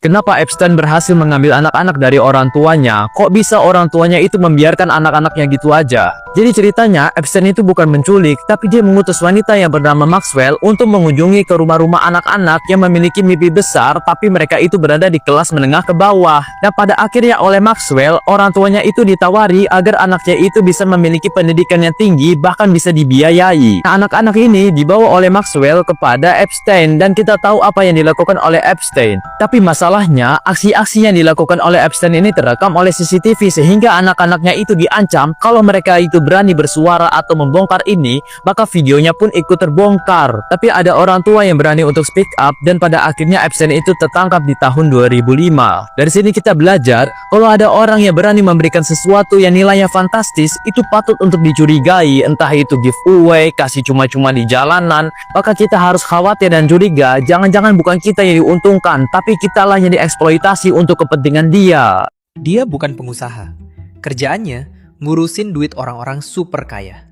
Kenapa Epstein berhasil mengambil anak-anak dari orang tuanya? Kok bisa orang tuanya itu membiarkan anak-anaknya gitu aja? Jadi ceritanya, Epstein itu bukan menculik, tapi dia mengutus wanita yang bernama Maxwell untuk mengunjungi ke rumah-rumah anak-anak yang memiliki mimpi besar, tapi mereka itu berada di kelas menengah ke bawah. Dan pada akhirnya oleh Maxwell, orang tuanya itu ditawari agar anaknya itu bisa memiliki pendidikan yang tinggi, bahkan bisa dibiayai. Nah, anak-anak ini dibawa oleh Maxwell kepada Epstein, dan kita tahu apa yang dilakukan oleh Epstein. Tapi masalahnya, aksi-aksi yang dilakukan oleh Epstein ini terekam oleh CCTV, sehingga anak-anaknya itu diancam kalau mereka itu berani bersuara atau membongkar ini, maka videonya pun ikut terbongkar. Tapi ada orang tua yang berani untuk speak up, dan pada akhirnya Epstein itu tertangkap di tahun 2005. Dari sini kita belajar, kalau ada orang yang berani memberikan sesuatu yang nilainya fantastis, itu patut untuk dicurigai, entah itu giveaway, kasih cuma-cuma di jalanan, maka kita harus khawatir dan curiga, jangan-jangan bukan kita yang diuntungkan, tapi kita lah yang dieksploitasi untuk kepentingan dia. Dia bukan pengusaha. Kerjaannya ngurusin duit orang-orang super kaya.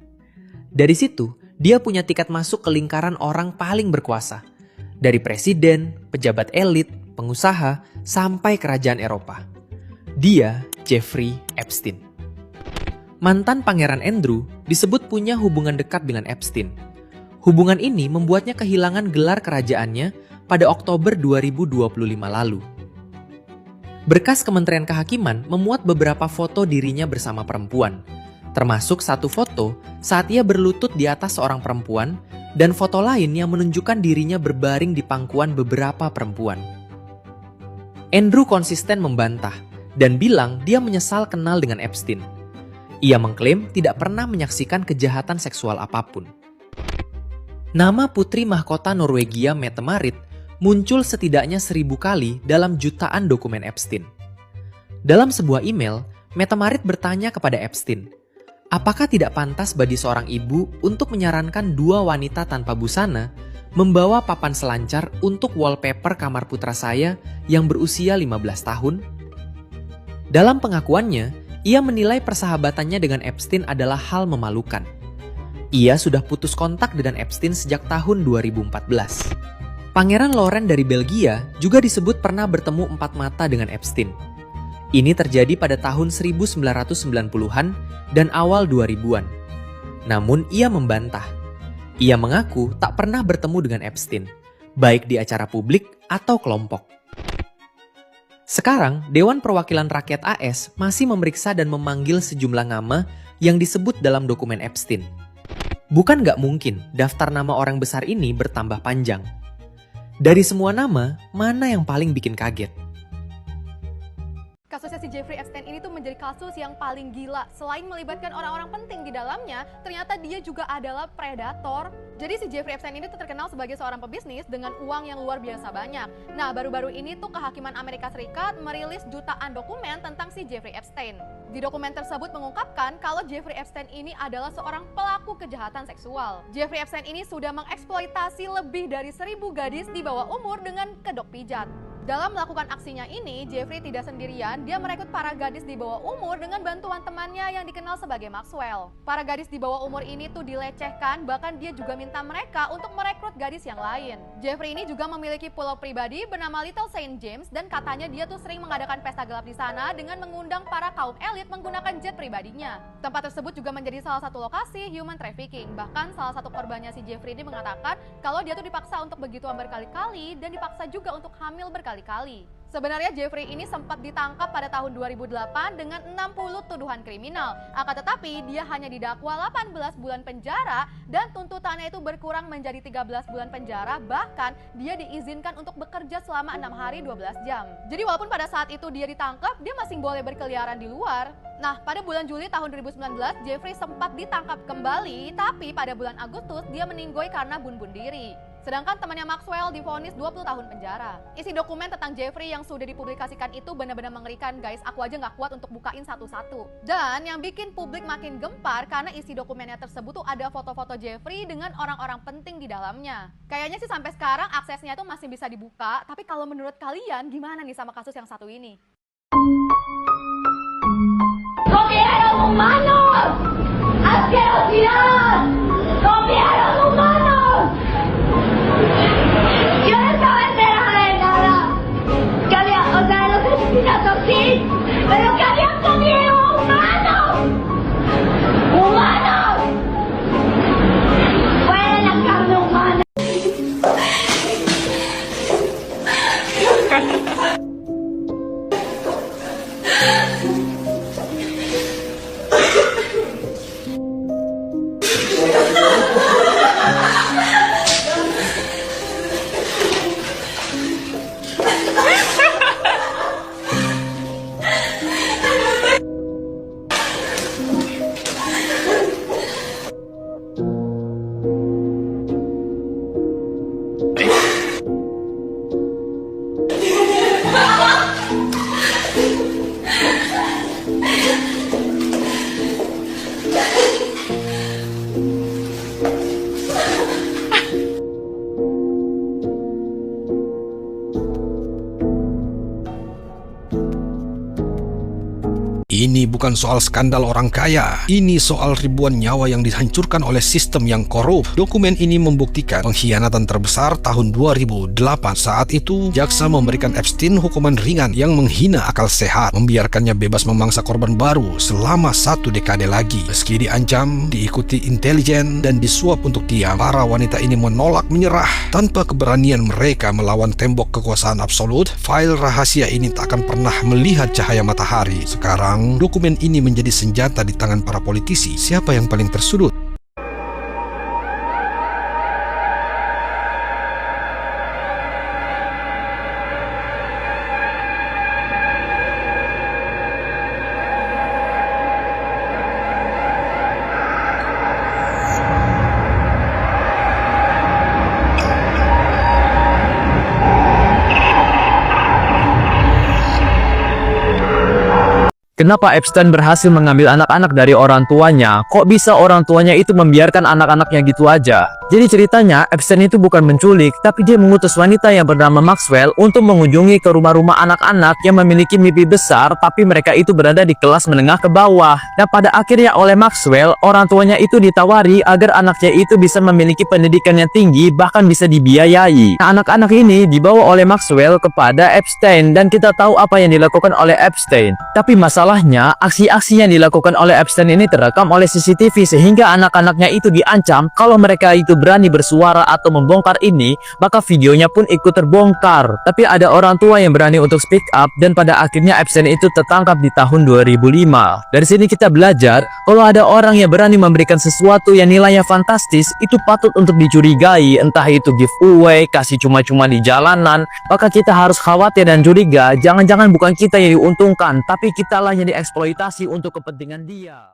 Dari situ, dia punya tiket masuk ke lingkaran orang paling berkuasa. Dari presiden, pejabat elit, pengusaha, sampai kerajaan Eropa. Dia Jeffrey Epstein. Mantan Pangeran Andrew disebut punya hubungan dekat dengan Epstein. Hubungan ini membuatnya kehilangan gelar kerajaannya pada Oktober 2025 lalu. Berkas Kementerian Kehakiman memuat beberapa foto dirinya bersama perempuan, termasuk satu foto saat ia berlutut di atas seorang perempuan dan foto lain yang menunjukkan dirinya berbaring di pangkuan beberapa perempuan. Andrew konsisten membantah dan bilang dia menyesal kenal dengan Epstein. Ia mengklaim tidak pernah menyaksikan kejahatan seksual apapun. Nama putri mahkota Norwegia Mette-Marit muncul setidaknya 1000 kali dalam jutaan dokumen Epstein. Dalam sebuah email, Mette-Marit bertanya kepada Epstein, apakah tidak pantas bagi seorang ibu untuk menyarankan dua wanita tanpa busana membawa papan selancar untuk wallpaper kamar putra saya yang berusia 15 tahun? Dalam pengakuannya, ia menilai persahabatannya dengan Epstein adalah hal memalukan. Ia sudah putus kontak dengan Epstein sejak tahun 2014. Pangeran Laurent dari Belgia juga disebut pernah bertemu empat mata dengan Epstein. Ini terjadi pada tahun 1990-an dan awal 2000-an. Namun ia membantah. Ia mengaku tak pernah bertemu dengan Epstein, baik di acara publik atau kelompok. Sekarang, Dewan Perwakilan Rakyat AS masih memeriksa dan memanggil sejumlah nama yang disebut dalam dokumen Epstein. Bukan nggak mungkin daftar nama orang besar ini bertambah panjang. Dari semua nama, mana yang paling bikin kaget? Kasusnya si Jeffrey Epstein ini tuh menjadi kasus yang paling gila. Selain melibatkan orang-orang penting di dalamnya, ternyata dia juga adalah predator. Jadi si Jeffrey Epstein ini tuh terkenal sebagai seorang pebisnis dengan uang yang luar biasa banyak. Nah, baru-baru ini tuh Kehakiman Amerika Serikat merilis jutaan dokumen tentang si Jeffrey Epstein. Di dokumen tersebut mengungkapkan kalau Jeffrey Epstein ini adalah seorang pelaku kejahatan seksual. Jeffrey Epstein ini sudah mengeksploitasi lebih dari 1000 gadis di bawah umur dengan kedok pijat. Dalam melakukan aksinya ini, Jeffrey tidak sendirian, dia merekrut para gadis di bawah umur dengan bantuan temannya yang dikenal sebagai Maxwell. Para gadis di bawah umur ini tuh dilecehkan, bahkan dia juga minta mereka untuk merekrut gadis yang lain. Jeffrey ini juga memiliki pulau pribadi bernama Little Saint James dan katanya dia tuh sering mengadakan pesta gelap di sana dengan mengundang para kaum elit menggunakan jet pribadinya. Tempat tersebut juga menjadi salah satu lokasi human trafficking. Bahkan salah satu korbannya si Jeffrey ini mengatakan kalau dia tuh dipaksa untuk begituan berkali-kali dan dipaksa juga untuk hamil berkali-kali. Sebenarnya Jeffrey ini sempat ditangkap pada tahun 2008 dengan 60 tuduhan kriminal. Akan tetapi dia hanya didakwa 18 bulan penjara dan tuntutannya itu berkurang menjadi 13 bulan penjara. Bahkan dia diizinkan untuk bekerja selama 6 hari 12 jam. Jadi walaupun pada saat itu dia ditangkap, dia masih boleh berkeliaran di luar. Nah, pada bulan Juli tahun 2019, Jeffrey sempat ditangkap kembali, tapi pada bulan Agustus dia meninggoy karena bunuh diri. Sedangkan temannya Maxwell divonis 20 tahun penjara. Isi dokumen tentang Jeffrey yang sudah dipublikasikan itu benar-benar mengerikan, guys. Aku aja nggak kuat untuk bukain satu-satu. Dan yang bikin publik makin gempar karena isi dokumennya tersebut tuh ada foto-foto Jeffrey dengan orang-orang penting di dalamnya. Kayaknya sih sampai sekarang aksesnya itu masih bisa dibuka. Tapi kalau menurut kalian gimana nih sama kasus yang satu ini? ¡Comieron humanos! ¡Asquerosidad! ¡Comieron humanos! Yo no estaba enterada de nada. ¿Qué había Pero que habían comido a humanos. ¡Humanos! ¡Fuera la carne humana! Ini bukan soal skandal orang kaya, ini soal ribuan nyawa yang dihancurkan oleh sistem yang korup. Dokumen ini membuktikan pengkhianatan terbesar tahun 2008. Saat itu, jaksa memberikan Epstein hukuman ringan yang menghina akal sehat, membiarkannya bebas memangsa korban baru selama 1 dekade lagi. Meski diancam, diikuti intelijen, dan disuap untuk diam, para wanita ini menolak menyerah. Tanpa keberanian mereka melawan tembok kekuasaan absolut, file rahasia ini tak akan pernah melihat cahaya matahari. Sekarang, dokumen ini menjadi senjata di tangan para politisi. Siapa yang paling tersudut? Kenapa Epstein berhasil mengambil anak-anak dari orang tuanya? Kok bisa orang tuanya itu membiarkan anak-anaknya gitu aja? Jadi ceritanya, Epstein itu bukan menculik, tapi dia mengutus wanita yang bernama Maxwell untuk mengunjungi ke rumah-rumah anak-anak yang memiliki mimpi besar, tapi mereka itu berada di kelas menengah ke bawah. Nah, pada akhirnya oleh Maxwell, orang tuanya itu ditawari agar anaknya itu bisa memiliki pendidikan yang tinggi, bahkan bisa dibiayai. Nah, anak-anak ini dibawa oleh Maxwell kepada Epstein, dan kita tahu apa yang dilakukan oleh Epstein. Tapi masalahnya, aksi-aksi yang dilakukan oleh Epstein ini terekam oleh CCTV, sehingga anak-anaknya itu diancam kalau mereka itu berani bersuara atau membongkar ini, maka videonya pun ikut terbongkar. Tapi ada orang tua yang berani untuk speak up, dan pada akhirnya Epstein itu tertangkap di tahun 2005. Dari sini kita belajar, kalau ada orang yang berani memberikan sesuatu yang nilainya fantastis, itu patut untuk dicurigai, entah itu giveaway, kasih cuma-cuma di jalanan, maka kita harus khawatir dan curiga, jangan-jangan bukan kita yang diuntungkan, tapi kita lah yang dieksploitasi untuk kepentingan dia.